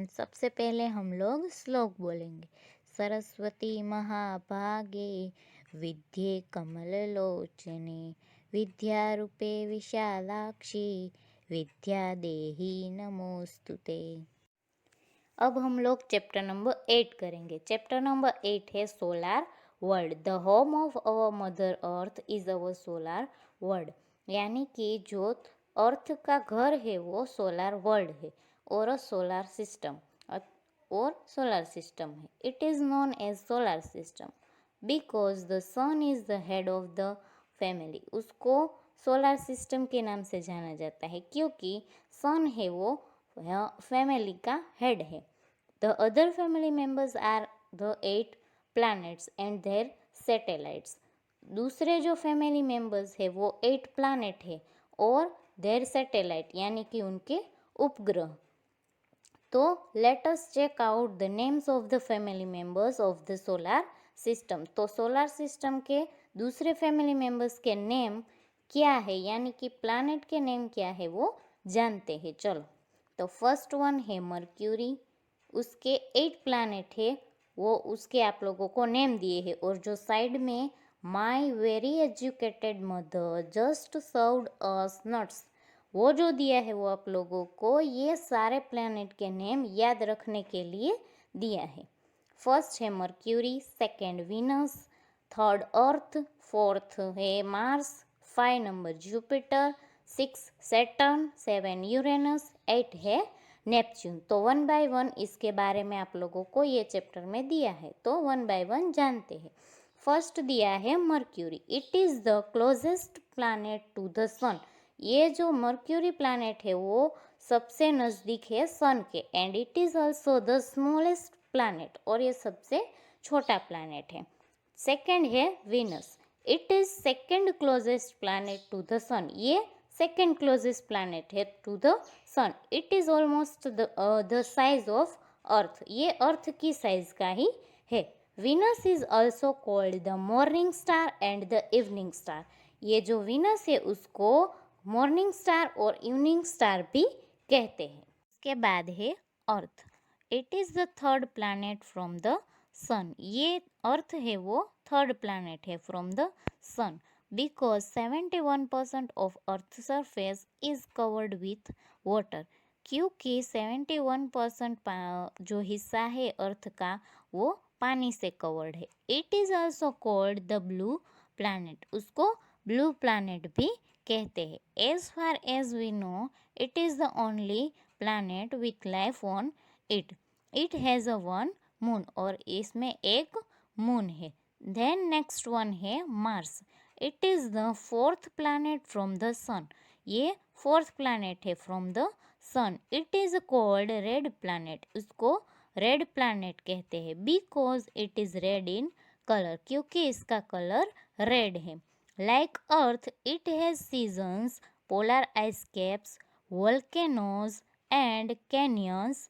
सबसे पहले हम लोग श्लोक बोलेंगे। सरस्वती महाभागे विद्ये कमललोचने विद्यारूपे विशालाक्षी विद्या देही नमोस्तुते। अब हम लोग चैप्टर नंबर 8 करेंगे। चैप्टर नंबर 8 है solar world. The home of our mother earth is our solar world, यानी कि जो अर्थ का घर है वो सोलार वर्ल्ड है और सोलार सिस्टम है। It is known as solar system because the sun is the head of the family. उसको सोलार सिस्टम के नाम से जाना जाता है क्योंकि सन है वो फैमिली का हेड है। The other family members are the 8 planets and their satellites. दूसरे जो फैमिली मेंबर्स है वो 8 प्लैनेट है और देयर सैटेलाइट यानी कि उनके उपग्रह। तो let us check out the names of the family members of the solar system. तो सोलार सिस्टम के दूसरे फैमिली मेंबर्स के नेम क्या है, यानी कि प्लैनेट के नेम क्या है वो जानते हैं। चलो, तो फर्स्ट वन है मर्क्यूरी। उसके 8 प्लैनेट है, वो उसके आप लोगों को नेम दिए हैं। और जो साइड में my very educated mother just served us nuts, वो जो दिया है वो आप लोगों को ये सारे प्लैनेट के नेम याद रखने के लिए दिया है। फर्स्ट है मर्क्यूरी, सेकेंड वीनस, थर्ड अर्थ, फोर्थ है Mars, 5 number Jupiter, 6 Saturn, 7 Uranus, 8 है नेपच्यून। तो 1 बाय 1 इसके बारे में आप लोगों को ये चैप्टर में दिया है, तो 1 बाय 1 जानते हैं। फर्स्ट दिया है Mercury. It is the closest planet to the sun. ये जो मर्क्यूरी प्लैनेट है वो सबसे नज़दीक है सन के। And it is also the smallest planet, और ये सबसे छोटा प्लैनेट है। सेकेंड है Venus. It is second closest planet to the sun. ये सेकेंड क्लोजेस्ट प्लैनेट है to the sun. It is almost the size of earth. ये earth की साइज का ही है। Venus is also called the morning star and the evening star. ये जो Venus है उसको मॉर्निंग स्टार और इवनिंग स्टार भी कहते हैं। इसके बाद है earth. It is the third planet from the sun. ये अर्थ है वो थर्ड प्लैनेट है from the sun because 71% of earth surface is covered with water. क्योंकि 71% जो हिस्सा है अर्थ का वो पानी से कवर्ड है। It is also called the blue planet. उसको ब्लू प्लैनेट भी कहते हैं। As far as we know it is the only planet with life on it. It has a one moon, और इसमें एक मून है। देन नेक्स्ट वन है Mars. It is the fourth planet from the sun. ये fourth planet है from the sun. It is called red planet. उसको red planet कहते हैं because it is red in colour, क्योंकि इसका colour red है। Like earth it has seasons, polar ice caps, volcanoes and canyons.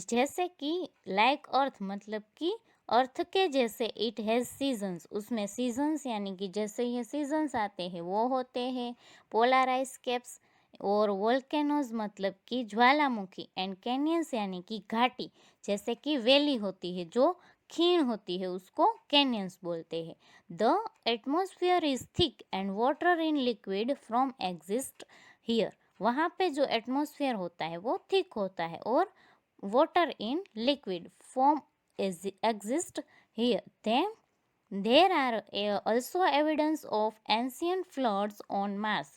जैसे कि like earth मतलब कि अर्थ के जैसे इट हैज़ सीजन्स, उसमें सीजन्स यानी कि जैसे ये सीजन्स आते हैं वो होते हैं। पोलर आइस कैप्स और वोल्केनोज मतलब कि ज्वालामुखी, एंड कैनियंस यानी कि घाटी, जैसे कि वैली होती है जो खीण होती है उसको कैनियंस बोलते हैं। The atmosphere is thick and water in liquid from exist here. वहाँ पे जो एटमॉस्फेयर होता है वो थिक होता है और water in liquid form exist here. Then there are also evidence of ancient floods on Mars.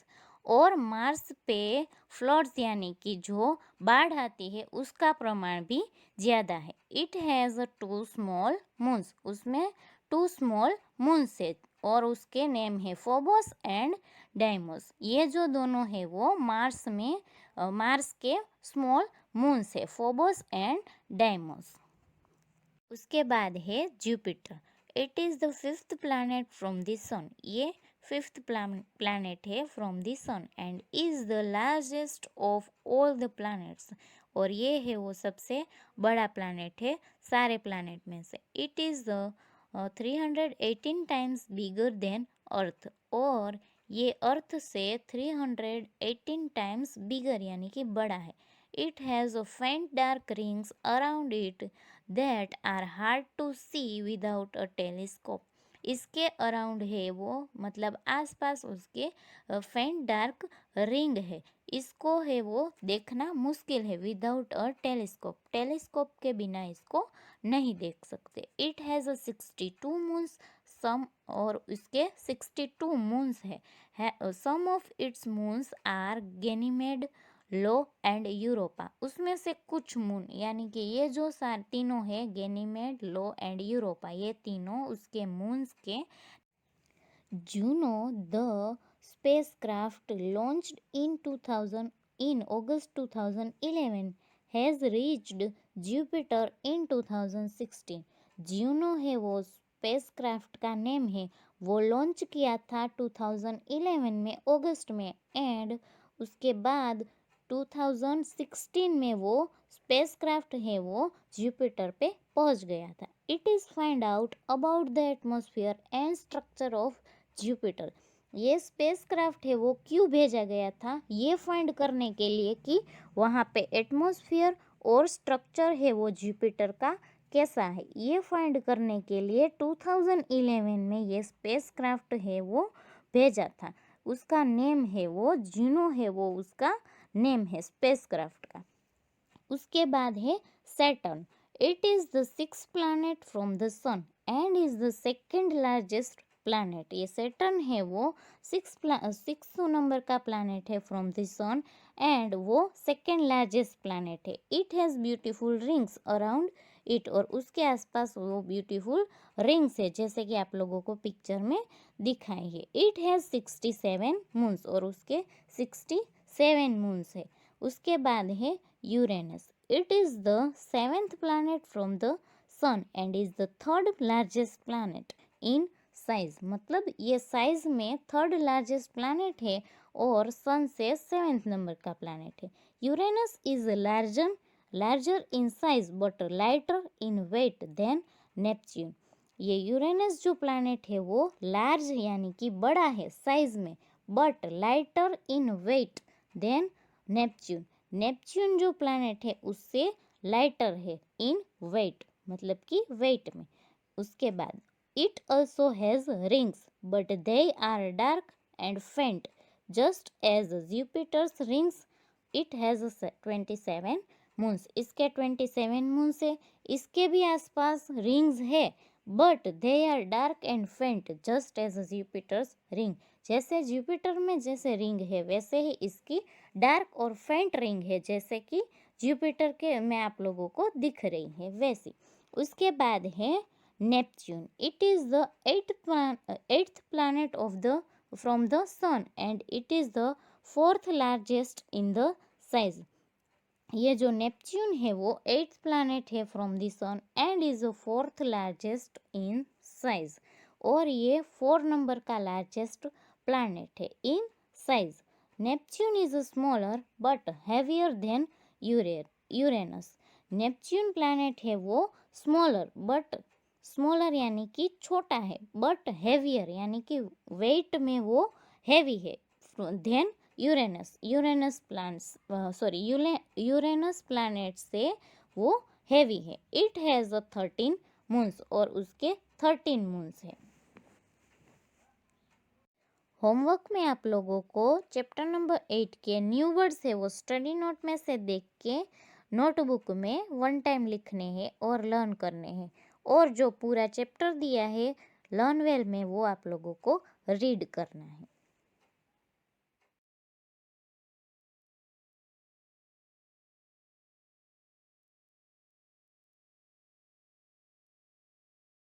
और मार्स पे फ्लड्स यानी कि जो बाढ़ आती है उसका प्रमाण भी ज़्यादा है। It has 2 small moons. उसमें 2 स्मॉल मून्स है और उसके नेम है फोबोस एंड डाइमोस। ये जो दोनों है वो मार्स के स्मॉल मून्स है, फोबोस एंड डाइमोस। उसके बाद है Jupiter. It is the 5th planet from the sun. ये 5th प्लैनेट है from the sun and is the largest of all the planets. और ये है वो सबसे बड़ा प्लैनेट है सारे प्लैनेट में से। It is the 318 times bigger than earth. और ये अर्थ से 318 टाइम्स बिगर यानी कि बड़ा है। It has a faint dark rings around it that are hard to see without a telescope. इसके अराउंड है वो, मतलब आसपास उसके फेंट डार्क रिंग है, इसको है वो देखना मुश्किल है विदाउट अ टेलीस्कोप, टेलीस्कोप के बिना इसको नहीं देख सकते. It has a 62 moons some, और इसके 62 मून्स है. Some of its moons are Ganymede, Io and Europa. उसमें से कुछ मून, यानी कि ये जो तीनों है गैनीमेड, लो एंड यूरोपा, ये तीनों उसके मून्स के. Juno the spacecraft launched in August 2011 has reached Jupiter in 2016. Juno है वो स्पेसक्राफ्ट का नेम है, वो लॉन्च किया था 2011 में अगस्त में, एंड उसके बाद 2016 में वो स्पेसक्राफ्ट है वो जुपिटर पे पहुंच गया था. It is find out about the atmosphere and structure of Jupiter. ये स्पेसक्राफ्ट है वो क्यों भेजा गया था, ये फाइंड करने के लिए कि वहाँ पे एटमॉस्फेयर और स्ट्रक्चर है वो जुपिटर का कैसा है, ये फाइंड करने के लिए 2011 में ये स्पेसक्राफ्ट है वो भेजा था. उसका नेम है वो जूनो है वो उसका नेम है स्पेसक्राफ्ट का. उसके बाद है Saturn. It is the 6th planet from the sun and is the second largest planet. ये सैटर्न है वो 6 नंबर का प्लैनेट है फ्रॉम द सन, एंड वो सेकेंड लार्जेस्ट प्लैनेट है. It has beautiful rings around it, और उसके आसपास वो ब्यूटीफुल रिंग्स है जैसे कि आप लोगों को पिक्चर में दिखाई है. इट हैज़ 67 मून्स, और उसके 67 मून्स है. उसके बाद है Uranus. It is the 7th planet from the sun and is the 3rd largest planet in size. मतलब ये साइज में 3rd लार्जेस्ट प्लैनेट है और सन से 7th नंबर का प्लैनेट है. Uranus is larger in size but lighter in weight than Neptune. ये Uranus जो प्लैनेट है वो लार्ज यानी कि बड़ा है साइज में, but lighter in weight than Neptune. Neptune जो प्लैनेट है उससे लाइटर है इन वेट, मतलब कि वेट में. उसके बाद it also has rings but they are dark and faint just as Jupiter's rings. It has 27 moons. इसके 27 मून्स है. इसके भी आसपास रिंग्स है but they are dark and faint just as Jupiter's ring. जैसे जुपिटर में जैसे रिंग है वैसे ही इसकी डार्क और फेंट रिंग है, जैसे कि जुपिटर के में आप लोगों को दिख रही है वैसी. उसके बाद है Neptune. It is the 8th planet from the sun and it is the 4th largest in the size. ये जो नेपच्यून है वो 8th planet है from the sun and is the 4th largest in size, और ये 4 number का largest planet है in size. Neptune is smaller but heavier than Uranus. Neptune planet है वो स्मॉलर यानी कि छोटा है, बट हैवियर यानी कि वेट में वो हैवी है देन यूरेनस प्लैनेट से वो हैवी है. इट हैज़ 13 मून्स, और उसके 13 मून्स है. होमवर्क में आप लोगों को चैप्टर नंबर 8 के न्यू वर्ड्स है वो स्टडी नोट में से देख के नोटबुक में 1 टाइम लिखने हैं और लर्न करने हैं, और जो पूरा चैप्टर दिया है लर्न वेल में वो आप लोगों को रीड करना है.